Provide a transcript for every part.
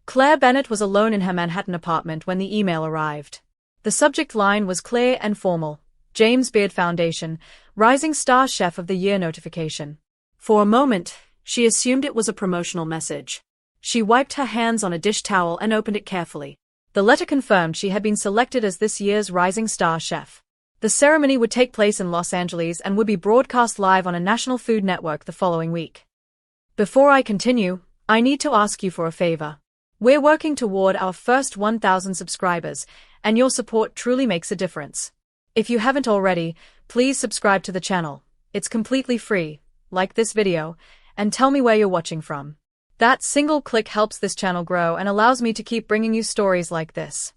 Claire Bennett was alone in her Manhattan apartment when the email arrived. The subject line was clear and formal: James Beard Foundation, Rising Star Chef of the Year notification. For a moment, she assumed it was a promotional message. She wiped her hands on a dish towel and opened it carefully. The letter confirmed she had been selected as this year's Rising Star Chef. The ceremony would take place in Los Angeles and would be broadcast live on a national food network the following week. Before I continue, I need to ask you for a favor. We're working toward our first 1,000 subscribers, and your support truly makes a difference. If you haven't already, please subscribe to the channel. It's completely free. Like this video, and tell me where you're watching from. That single click helps this channel grow and allows me to keep bringing you stories like this.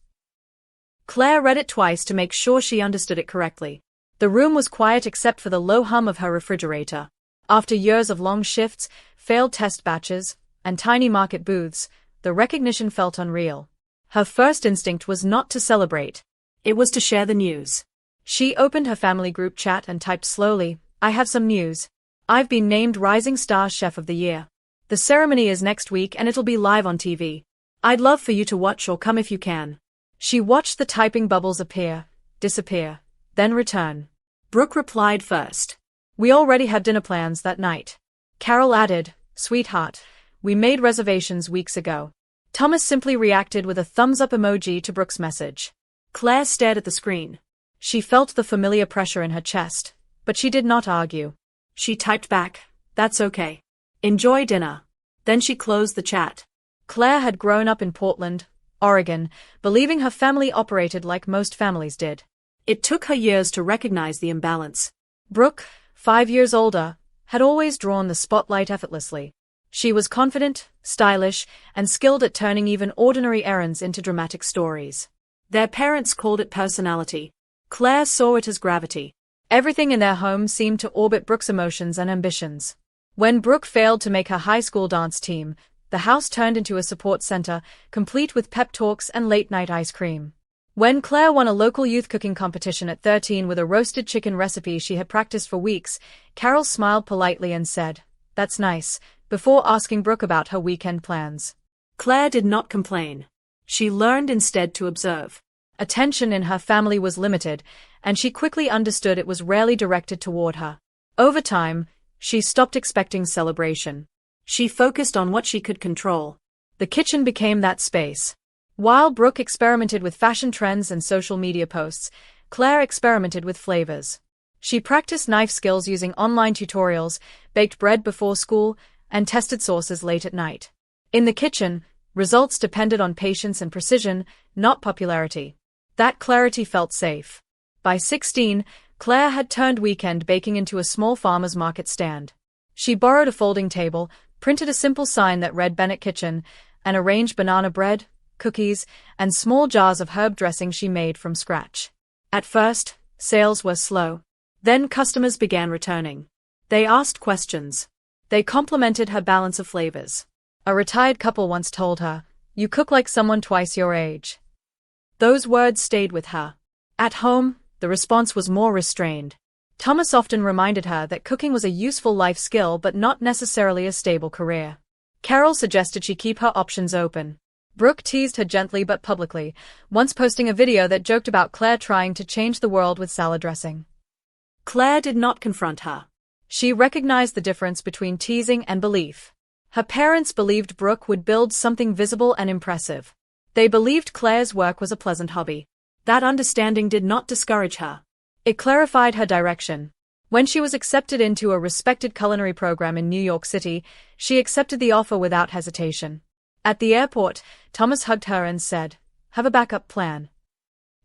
Claire read it twice to make sure she understood it correctly. The room was quiet except for the low hum of her refrigerator. After years of long shifts, failed test batches, and tiny market booths, the recognition felt unreal. Her first instinct was not to celebrate. It was to share the news. She opened her family group chat and typed slowly, "I have some news. I've been named Rising Star Chef of the Year. The ceremony is next week and it'll be live on TV. I'd love for you to watch or come if you can." She watched the typing bubbles appear, disappear, then return. Brooke replied first. "We already have dinner plans that night." Carol added, "Sweetheart, we made reservations weeks ago." Thomas simply reacted with a thumbs-up emoji to Brooke's message. Claire stared at the screen. She felt the familiar pressure in her chest, but she did not argue. She typed back, "That's okay. Enjoy dinner." Then she closed the chat. Claire had grown up in Portland, Oregon, believing her family operated like most families did. It took her years to recognize the imbalance. Brooke, 5 years older, had always drawn the spotlight effortlessly. She was confident, stylish, and skilled at turning even ordinary errands into dramatic stories. Their parents called it personality. Claire saw it as gravity. Everything in their home seemed to orbit Brooke's emotions and ambitions. When Brooke failed to make her high school dance team, the house turned into a support center, complete with pep talks and late-night ice cream. When Claire won a local youth cooking competition at 13 with a roasted chicken recipe she had practiced for weeks, Carol smiled politely and said, "That's nice," before asking Brooke about her weekend plans. Claire did not complain. She learned instead to observe. Attention in her family was limited, and she quickly understood it was rarely directed toward her. Over time, she stopped expecting celebration. She focused on what she could control. The kitchen became that space. While Brooke experimented with fashion trends and social media posts, Claire experimented with flavors. She practiced knife skills using online tutorials, baked bread before school, and tested sauces late at night. In the kitchen, results depended on patience and precision, not popularity. That clarity felt safe. By 16, Claire had turned weekend baking into a small farmer's market stand. She borrowed a folding table, printed a simple sign that read Bennett Kitchen, and arranged banana bread, cookies, and small jars of herb dressing she made from scratch. At first, sales were slow. Then customers began returning. They asked questions. They complimented her balance of flavors. A retired couple once told her, "You cook like someone twice your age." Those words stayed with her. At home, the response was more restrained. Thomas often reminded her that cooking was a useful life skill but not necessarily a stable career. Carol suggested she keep her options open. Brooke teased her gently but publicly, once posting a video that joked about Claire trying to change the world with salad dressing. Claire did not confront her. She recognized the difference between teasing and belief. Her parents believed Brooke would build something visible and impressive. They believed Claire's work was a pleasant hobby. That understanding did not discourage her. It clarified her direction. When she was accepted into a respected culinary program in New York City, she accepted the offer without hesitation. At the airport, Thomas hugged her and said, "Have a backup plan."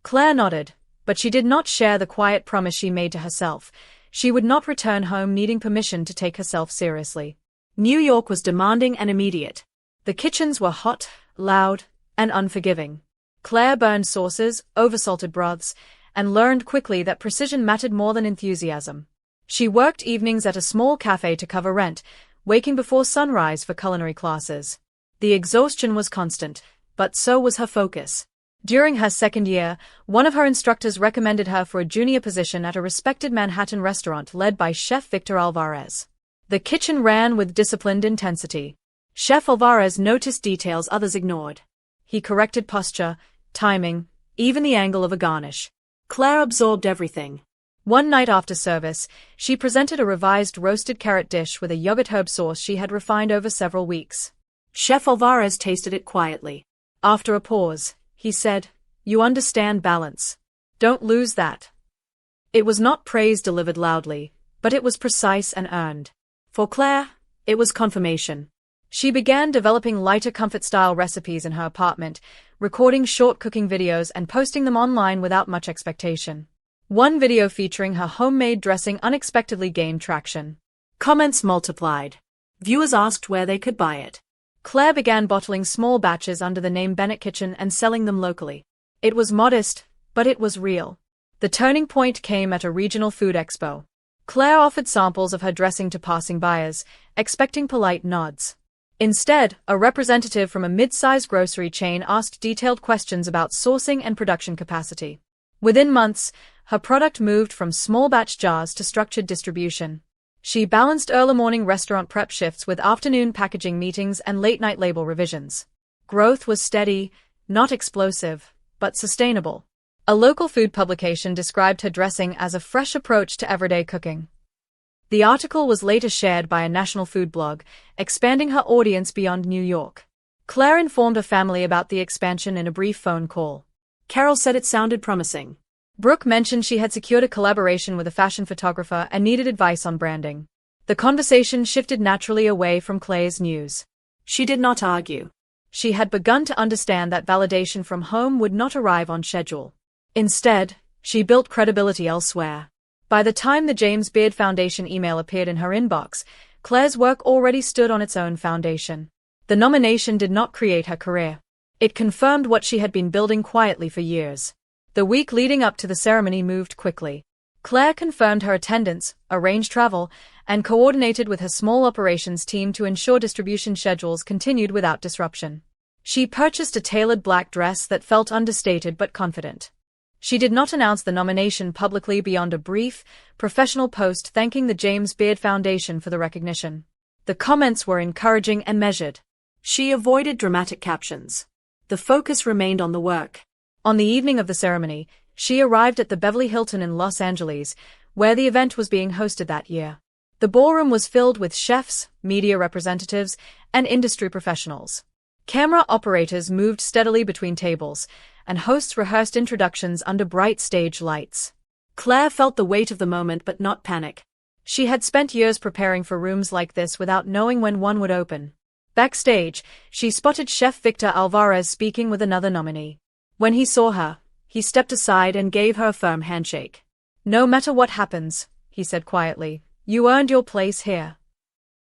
Claire nodded, but she did not share the quiet promise she made to herself. She would not return home needing permission to take herself seriously. New York was demanding and immediate. The kitchens were hot, loud, and unforgiving. Claire burned sauces, oversalted broths, and learned quickly that precision mattered more than enthusiasm. She worked evenings at a small cafe to cover rent, waking before sunrise for culinary classes. The exhaustion was constant, but so was her focus. During her second year, one of her instructors recommended her for a junior position at a respected Manhattan restaurant led by Chef Victor Alvarez. The kitchen ran with disciplined intensity. Chef Alvarez noticed details others ignored. He corrected posture, timing, even the angle of a garnish. Claire absorbed everything. One night after service, she presented a revised roasted carrot dish with a yogurt herb sauce she had refined over several weeks. Chef Alvarez tasted it quietly. After a pause, he said, "You understand balance. Don't lose that." It was not praise delivered loudly, but it was precise and earned. For Claire, it was confirmation. She began developing lighter comfort-style recipes in her apartment, recording short cooking videos and posting them online without much expectation. One video featuring her homemade dressing unexpectedly gained traction. Comments multiplied. Viewers asked where they could buy it. Claire began bottling small batches under the name Bennett Kitchen and selling them locally. It was modest, but it was real. The turning point came at a regional food expo. Claire offered samples of her dressing to passing buyers, expecting polite nods. Instead, a representative from a mid-sized grocery chain asked detailed questions about sourcing and production capacity. Within months, her product moved from small-batch jars to structured distribution. She balanced early morning restaurant prep shifts with afternoon packaging meetings and late-night label revisions. Growth was steady, not explosive, but sustainable. A local food publication described her dressing as a fresh approach to everyday cooking. The article was later shared by a national food blog, expanding her audience beyond New York. Claire informed her family about the expansion in a brief phone call. Carol said it sounded promising. Brooke mentioned she had secured a collaboration with a fashion photographer and needed advice on branding. The conversation shifted naturally away from Claire's news. She did not argue. She had begun to understand that validation from home would not arrive on schedule. Instead, she built credibility elsewhere. By the time the James Beard Foundation email appeared in her inbox, Claire's work already stood on its own foundation. The nomination did not create her career. It confirmed what she had been building quietly for years. The week leading up to the ceremony moved quickly. Claire confirmed her attendance, arranged travel, and coordinated with her small operations team to ensure distribution schedules continued without disruption. She purchased a tailored black dress that felt understated but confident. She did not announce the nomination publicly beyond a brief, professional post thanking the James Beard Foundation for the recognition. The comments were encouraging and measured. She avoided dramatic captions. The focus remained on the work. On the evening of the ceremony, she arrived at the Beverly Hilton in Los Angeles, where the event was being hosted that year. The ballroom was filled with chefs, media representatives, and industry professionals. Camera operators moved steadily between tables, and hosts rehearsed introductions under bright stage lights. Claire felt the weight of the moment but not panic. She had spent years preparing for rooms like this without knowing when one would open. Backstage, she spotted Chef Victor Alvarez speaking with another nominee. When he saw her, he stepped aside and gave her a firm handshake. "No matter what happens," he said quietly, "you earned your place here."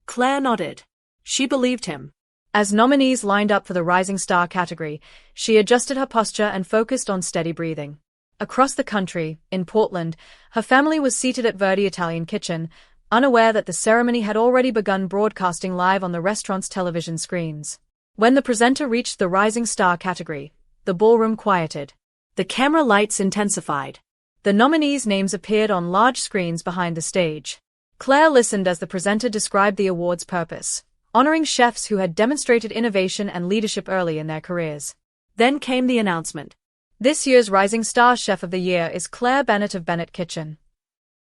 Claire nodded. She believed him. As nominees lined up for the Rising Star category, she adjusted her posture and focused on steady breathing. Across the country, in Portland, her family was seated at Verdi Italian Kitchen, unaware that the ceremony had already begun broadcasting live on the restaurant's television screens. When the presenter reached the Rising Star category, the ballroom quieted. The camera lights intensified. The nominees' names appeared on large screens behind the stage. Claire listened as the presenter described the award's purpose, honoring chefs who had demonstrated innovation and leadership early in their careers. Then came the announcement. This year's Rising Star Chef of the Year is Claire Bennett of Bennett Kitchen.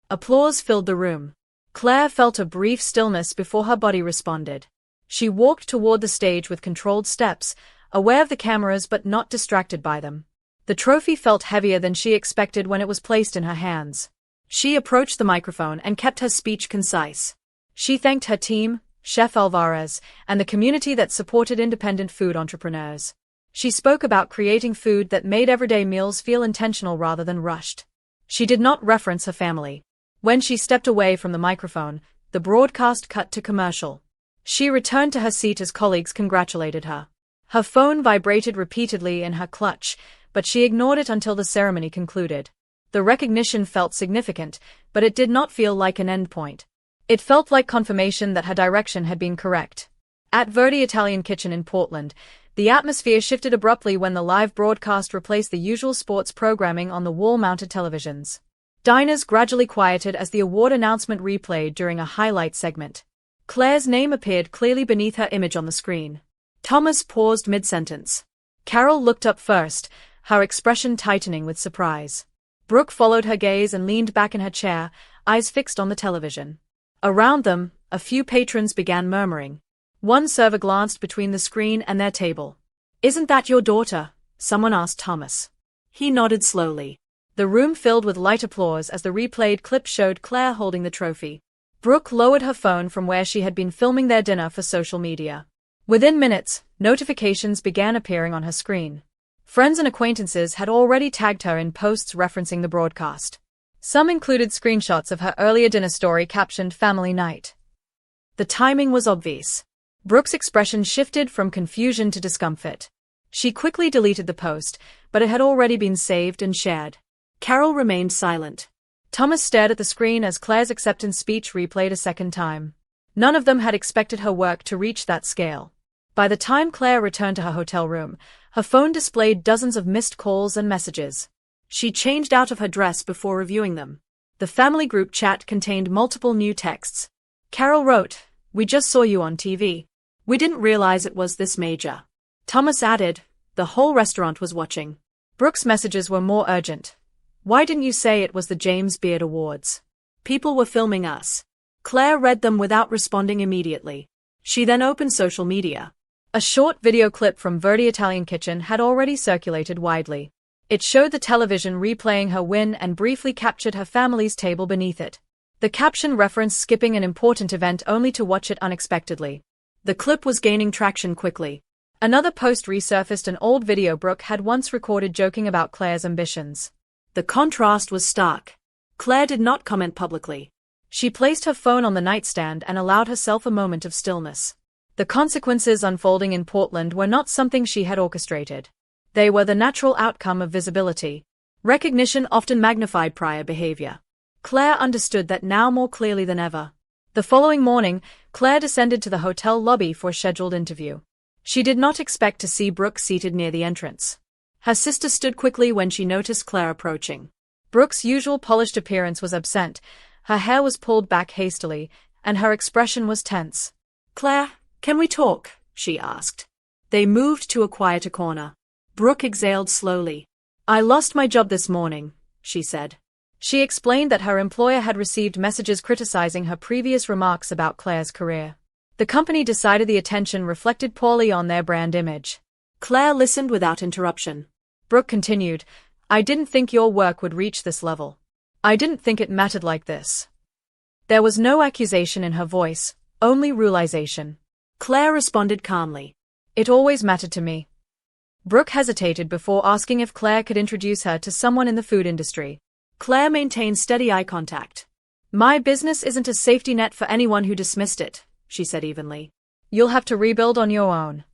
Applause filled the room. Claire felt a brief stillness before her body responded. She walked toward the stage with controlled steps, aware of the cameras but not distracted by them. The trophy felt heavier than she expected when it was placed in her hands. She approached the microphone and kept her speech concise. She thanked her team, Chef Alvarez, and the community that supported independent food entrepreneurs. She spoke about creating food that made everyday meals feel intentional rather than rushed. She did not reference her family. When she stepped away from the microphone, the broadcast cut to commercial. She returned to her seat as colleagues congratulated her. Her phone vibrated repeatedly in her clutch, but she ignored it until the ceremony concluded. The recognition felt significant, but it did not feel like an endpoint. It felt like confirmation that her direction had been correct. At Verdi Italian Kitchen in Portland, the atmosphere shifted abruptly when the live broadcast replaced the usual sports programming on the wall-mounted televisions. Diners gradually quieted as the award announcement replayed during a highlight segment. Claire's name appeared clearly beneath her image on the screen. Thomas paused mid-sentence. Carol looked up first, her expression tightening with surprise. Brooke followed her gaze and leaned back in her chair, eyes fixed on the television. Around them, a few patrons began murmuring. One server glanced between the screen and their table. "Isn't that your daughter?" someone asked Thomas. He nodded slowly. The room filled with light applause as the replayed clip showed Claire holding the trophy. Brooke lowered her phone from where she had been filming their dinner for social media. Within minutes, notifications began appearing on her screen. Friends and acquaintances had already tagged her in posts referencing the broadcast. Some included screenshots of her earlier dinner story captioned "Family Night." The timing was obvious. Brooke's expression shifted from confusion to discomfort. She quickly deleted the post, but it had already been saved and shared. Carol remained silent. Thomas stared at the screen as Claire's acceptance speech replayed a second time. None of them had expected her work to reach that scale. By the time Claire returned to her hotel room, her phone displayed dozens of missed calls and messages. She changed out of her dress before reviewing them. The family group chat contained multiple new texts. Carol wrote, "We just saw you on TV. We didn't realize it was this major." Thomas added, "The whole restaurant was watching." Brooke's messages were more urgent. "Why didn't you say it was the James Beard Awards? People were filming us." Claire read them without responding immediately. She then opened social media. A short video clip from Verdi Italian Kitchen had already circulated widely. It showed the television replaying her win and briefly captured her family's table beneath it. The caption referenced skipping an important event only to watch it unexpectedly. The clip was gaining traction quickly. Another post resurfaced an old video Brooke had once recorded joking about Claire's ambitions. The contrast was stark. Claire did not comment publicly. She placed her phone on the nightstand and allowed herself a moment of stillness. The consequences unfolding in Portland were not something she had orchestrated. They were the natural outcome of visibility. Recognition often magnified prior behavior. Claire understood that now more clearly than ever. The following morning, Claire descended to the hotel lobby for a scheduled interview. She did not expect to see Brooke seated near the entrance. Her sister stood quickly when she noticed Claire approaching. Brooke's usual polished appearance was absent, her hair was pulled back hastily, and her expression was tense. "Claire, can we talk?" she asked. They moved to a quieter corner. Brooke exhaled slowly. "I lost my job this morning," she said. She explained that her employer had received messages criticizing her previous remarks about Claire's career. The company decided the attention reflected poorly on their brand image. Claire listened without interruption. Brooke continued, "I didn't think your work would reach this level. I didn't think it mattered like this." There was no accusation in her voice, only realization. Claire responded calmly. "It always mattered to me." Brooke hesitated before asking if Claire could introduce her to someone in the food industry. Claire maintained steady eye contact. "My business isn't a safety net for anyone who dismissed it," she said evenly. "You'll have to rebuild on your own."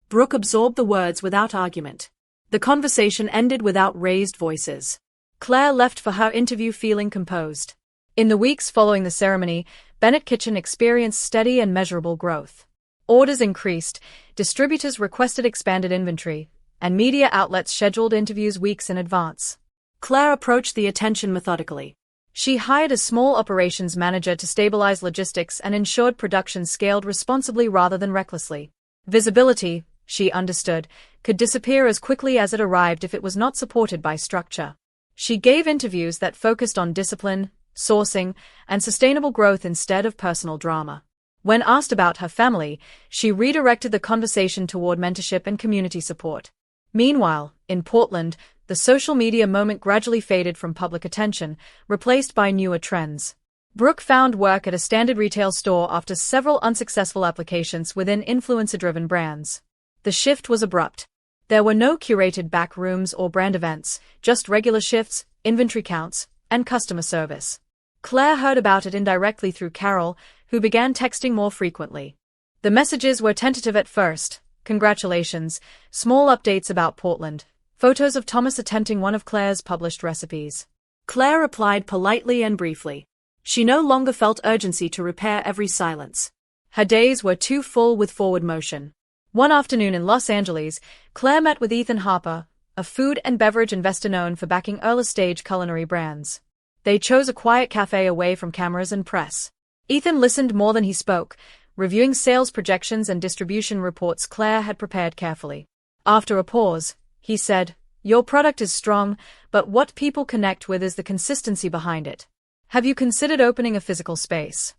Brooke absorbed the words without argument. The conversation ended without raised voices. Claire left for her interview feeling composed. In the weeks following the ceremony, Bennett Kitchen experienced steady and measurable growth. Orders increased, distributors requested expanded inventory, and media outlets scheduled interviews weeks in advance. Claire approached the attention methodically. She hired a small operations manager to stabilize logistics and ensured production scaled responsibly rather than recklessly. Visibility, she understood, could disappear as quickly as it arrived if it was not supported by structure. She gave interviews that focused on discipline, sourcing, and sustainable growth instead of personal drama. When asked about her family, she redirected the conversation toward mentorship and community support. Meanwhile, in Portland, the social media moment gradually faded from public attention, replaced by newer trends. Brooke found work at a standard retail store after several unsuccessful applications within influencer-driven brands. The shift was abrupt. There were no curated back rooms or brand events, just regular shifts, inventory counts, and customer service. Claire heard about it indirectly through Carol, who began texting more frequently. The messages were tentative at first: congratulations, small updates about Portland, photos of Thomas attempting one of Claire's published recipes. Claire replied politely and briefly. She no longer felt urgency to repair every silence. Her days were too full with forward motion. One afternoon in Los Angeles, Claire met with Ethan Harper, a food and beverage investor known for backing early-stage culinary brands. They chose a quiet cafe away from cameras and press. Ethan listened more than he spoke, reviewing sales projections and distribution reports Claire had prepared carefully. After a pause, he said, "Your product is strong, but what people connect with is the consistency behind it. Have you considered opening a physical space?"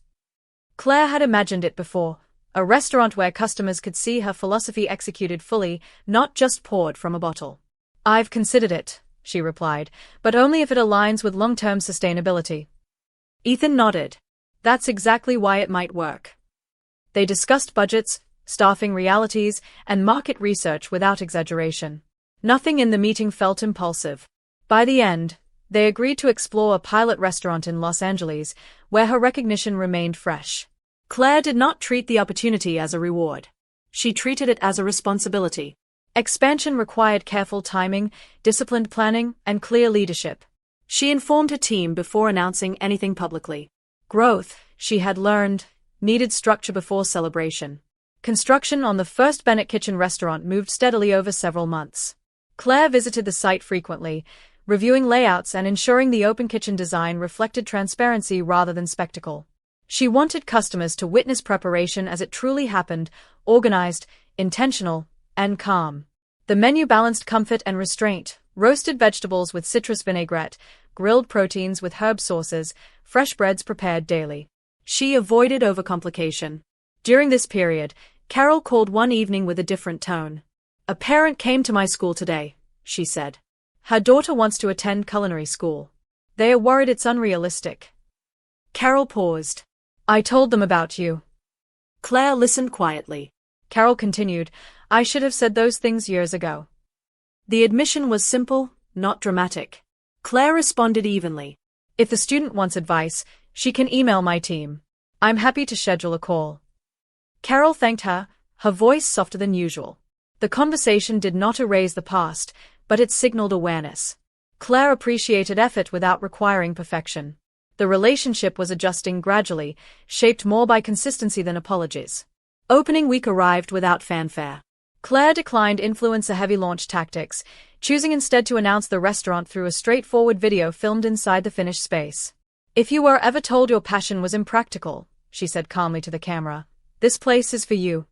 Claire had imagined it before, a restaurant where customers could see her philosophy executed fully, not just poured from a bottle. "I've considered it," she replied, "but only if it aligns with long-term sustainability." Ethan nodded. That's exactly why it might work. They discussed budgets, staffing realities, and market research without exaggeration. Nothing in the meeting felt impulsive. By the end, they agreed to explore a pilot restaurant in Los Angeles, where her recognition remained fresh. Claire did not treat the opportunity as a reward. She treated it as a responsibility. Expansion required careful timing, disciplined planning, and clear leadership. She informed her team before announcing anything publicly. Growth, she had learned, needed structure before celebration. Construction on the first Bennett Kitchen restaurant moved steadily over several months. Claire visited the site frequently, reviewing layouts and ensuring the open kitchen design reflected transparency rather than spectacle. She wanted customers to witness preparation as it truly happened, organized, intentional, and calm. The menu balanced comfort and restraint, roasted vegetables with citrus vinaigrette, grilled proteins with herb sauces, fresh breads prepared daily. She avoided overcomplication. During this period, Carol called one evening with a different tone. "A parent came to my school today," she said. "Her daughter wants to attend culinary school. They are worried it's unrealistic." Carol paused. "I told them about you." Claire listened quietly. Carol continued, "I should have said those things years ago." The admission was simple, not dramatic. Claire responded evenly. "If the student wants advice, she can email my team. I'm happy to schedule a call." Carol thanked her, her voice softer than usual. The conversation did not erase the past, but it signaled awareness. Claire appreciated effort without requiring perfection. The relationship was adjusting gradually, shaped more by consistency than apologies. Opening week arrived without fanfare. Claire declined influencer-heavy launch tactics, choosing instead to announce the restaurant through a straightforward video filmed inside the finished space. "If you were ever told your passion was impractical," she said calmly to the camera, "this place is for you."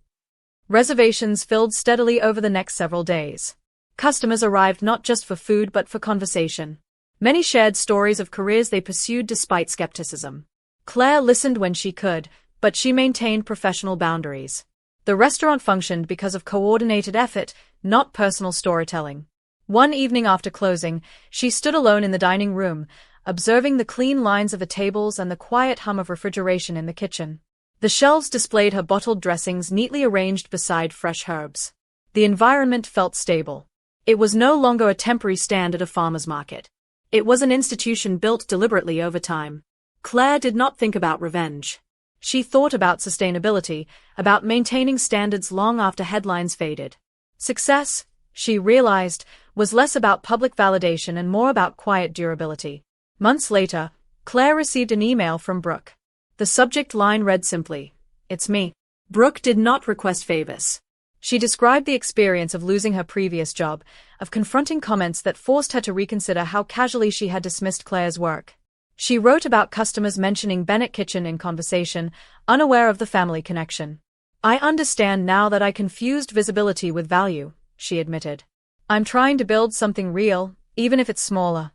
Reservations filled steadily over the next several days. Customers arrived not just for food but for conversation. Many shared stories of careers they pursued despite skepticism. Claire listened when she could, but she maintained professional boundaries. The restaurant functioned because of coordinated effort, not personal storytelling. One evening after closing, she stood alone in the dining room, observing the clean lines of the tables and the quiet hum of refrigeration in the kitchen. The shelves displayed her bottled dressings neatly arranged beside fresh herbs. The environment felt stable. It was no longer a temporary stand at a farmer's market. It was an institution built deliberately over time. Claire did not think about revenge. She thought about sustainability, about maintaining standards long after headlines faded. Success, she realized, was less about public validation and more about quiet durability. Months later, Claire received an email from Brooke. The subject line read simply, "It's me." Brooke did not request favors. She described the experience of losing her previous job, of confronting comments that forced her to reconsider how casually she had dismissed Claire's work. She wrote about customers mentioning Bennett Kitchen in conversation, unaware of the family connection. "I understand now that I confused visibility with value," she admitted. "I'm trying to build something real, even if it's smaller."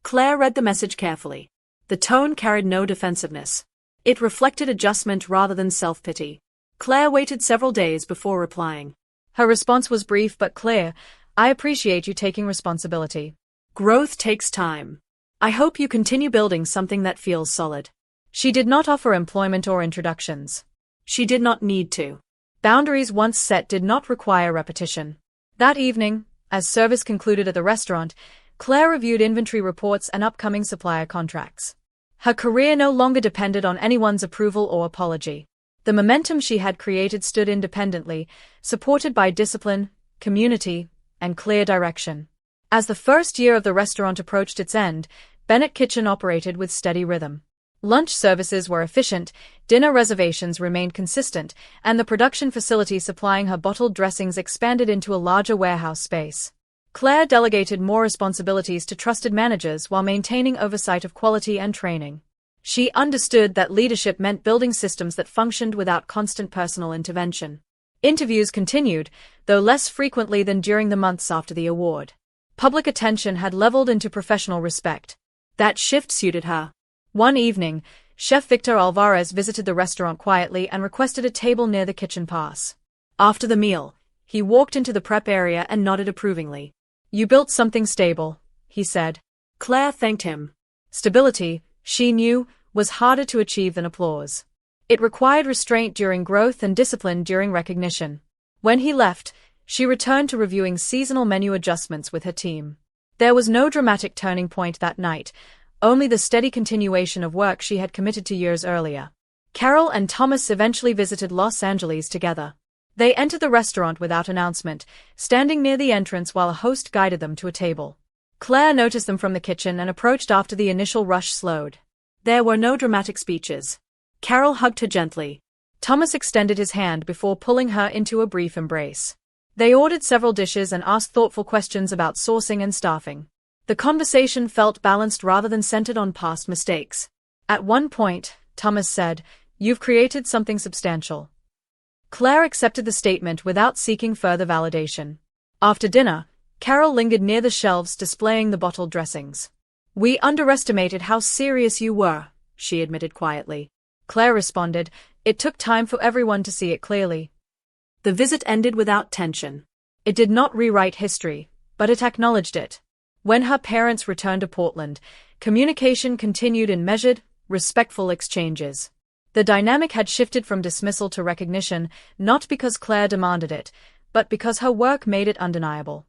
Claire read the message carefully. The tone carried no defensiveness. It reflected adjustment rather than self-pity. Claire waited several days before replying. Her response was brief but clear. "I appreciate you taking responsibility. Growth takes time. I hope you continue building something that feels solid." She did not offer employment or introductions. She did not need to. Boundaries once set did not require repetition. That evening, as service concluded at the restaurant, Claire reviewed inventory reports and upcoming supplier contracts. Her career no longer depended on anyone's approval or apology. The momentum she had created stood independently, supported by discipline, community, and clear direction. As the first year of the restaurant approached its end, Bennett Kitchen operated with steady rhythm. Lunch services were efficient, dinner reservations remained consistent, and the production facility supplying her bottled dressings expanded into a larger warehouse space. Claire delegated more responsibilities to trusted managers while maintaining oversight of quality and training. She understood that leadership meant building systems that functioned without constant personal intervention. Interviews continued, though less frequently than during the months after the award. Public attention had leveled into professional respect. That shift suited her. One evening, Chef Victor Alvarez visited the restaurant quietly and requested a table near the kitchen pass. After the meal, he walked into the prep area and nodded approvingly. "You built something stable," he said. Claire thanked him. Stability, she knew, was harder to achieve than applause. It required restraint during growth and discipline during recognition. When he left, she returned to reviewing seasonal menu adjustments with her team. There was no dramatic turning point that night, only the steady continuation of work she had committed to years earlier. Carol and Thomas eventually visited Los Angeles together. They entered the restaurant without announcement, standing near the entrance while a host guided them to a table. Claire noticed them from the kitchen and approached after the initial rush slowed. There were no dramatic speeches. Carol hugged her gently. Thomas extended his hand before pulling her into a brief embrace. They ordered several dishes and asked thoughtful questions about sourcing and staffing. The conversation felt balanced rather than centered on past mistakes. At one point, Thomas said, "You've created something substantial." Claire accepted the statement without seeking further validation. After dinner, Carol lingered near the shelves displaying the bottled dressings. "We underestimated how serious you were," she admitted quietly. Claire responded, "It took time for everyone to see it clearly." The visit ended without tension. It did not rewrite history, but it acknowledged it. When her parents returned to Portland, communication continued in measured, respectful exchanges. The dynamic had shifted from dismissal to recognition, not because Claire demanded it, but because her work made it undeniable.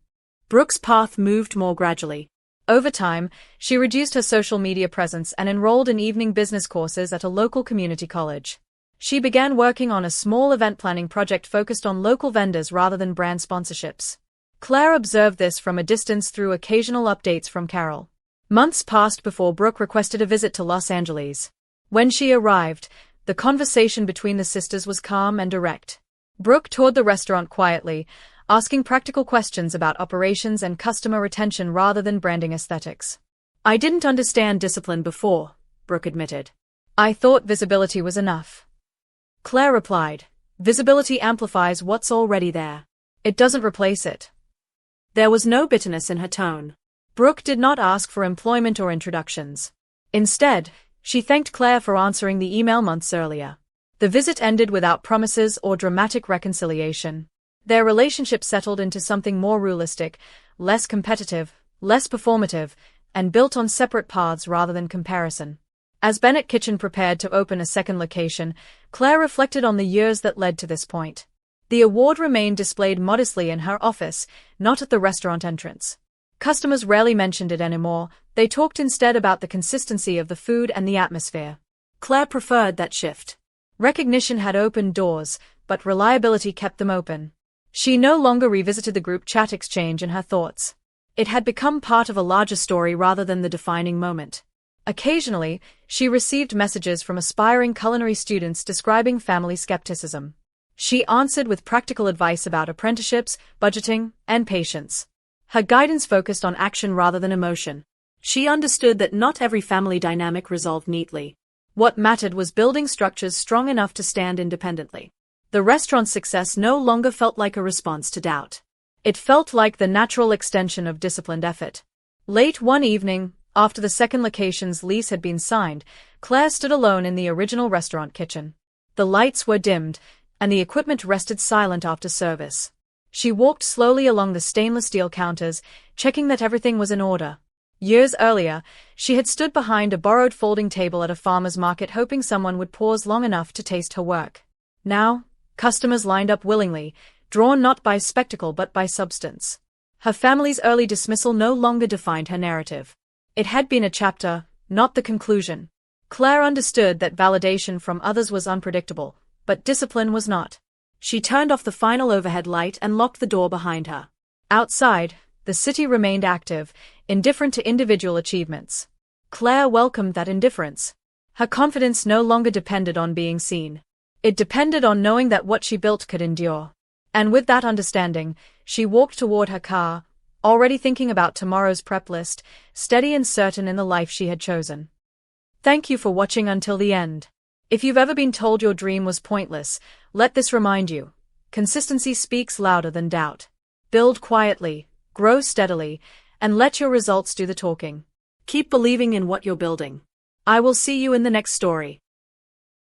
Brooke's path moved more gradually. Over time, she reduced her social media presence and enrolled in evening business courses at a local community college. She began working on a small event planning project focused on local vendors rather than brand sponsorships. Claire observed this from a distance through occasional updates from Carol. Months passed before Brooke requested a visit to Los Angeles. When she arrived, the conversation between the sisters was calm and direct. Brooke toured the restaurant quietly, asking practical questions about operations and customer retention rather than branding aesthetics. "I didn't understand discipline before," Brooke admitted. "I thought visibility was enough." Claire replied, "Visibility amplifies what's already there. It doesn't replace it." There was no bitterness in her tone. Brooke did not ask for employment or introductions. Instead, she thanked Claire for answering the email months earlier. The visit ended without promises or dramatic reconciliation. Their relationship settled into something more realistic, less competitive, less performative, and built on separate paths rather than comparison. As Bennett Kitchen prepared to open a second location, Claire reflected on the years that led to this point. The award remained displayed modestly in her office, not at the restaurant entrance. Customers rarely mentioned it anymore, they talked instead about the consistency of the food and the atmosphere. Claire preferred that shift. Recognition had opened doors, but reliability kept them open. She no longer revisited the group chat exchange in her thoughts. It had become part of a larger story rather than the defining moment. Occasionally, she received messages from aspiring culinary students describing family skepticism. She answered with practical advice about apprenticeships, budgeting, and patience. Her guidance focused on action rather than emotion. She understood that not every family dynamic resolved neatly. What mattered was building structures strong enough to stand independently. The restaurant's success no longer felt like a response to doubt. It felt like the natural extension of disciplined effort. Late one evening, after the second location's lease had been signed, Claire stood alone in the original restaurant kitchen. The lights were dimmed, and the equipment rested silent after service. She walked slowly along the stainless steel counters, checking that everything was in order. Years earlier, she had stood behind a borrowed folding table at a farmer's market hoping someone would pause long enough to taste her work. Now, customers lined up willingly, drawn not by spectacle but by substance. Her family's early dismissal no longer defined her narrative. It had been a chapter, not the conclusion. Claire understood that validation from others was unpredictable, but discipline was not. She turned off the final overhead light and locked the door behind her. Outside, the city remained active, indifferent to individual achievements. Claire welcomed that indifference. Her confidence no longer depended on being seen. It depended on knowing that what she built could endure. And with that understanding, she walked toward her car, already thinking about tomorrow's prep list, steady and certain in the life she had chosen. Thank you for watching until the end. If you've ever been told your dream was pointless, let this remind you. Consistency speaks louder than doubt. Build quietly, grow steadily, and let your results do the talking. Keep believing in what you're building. I will see you in the next story.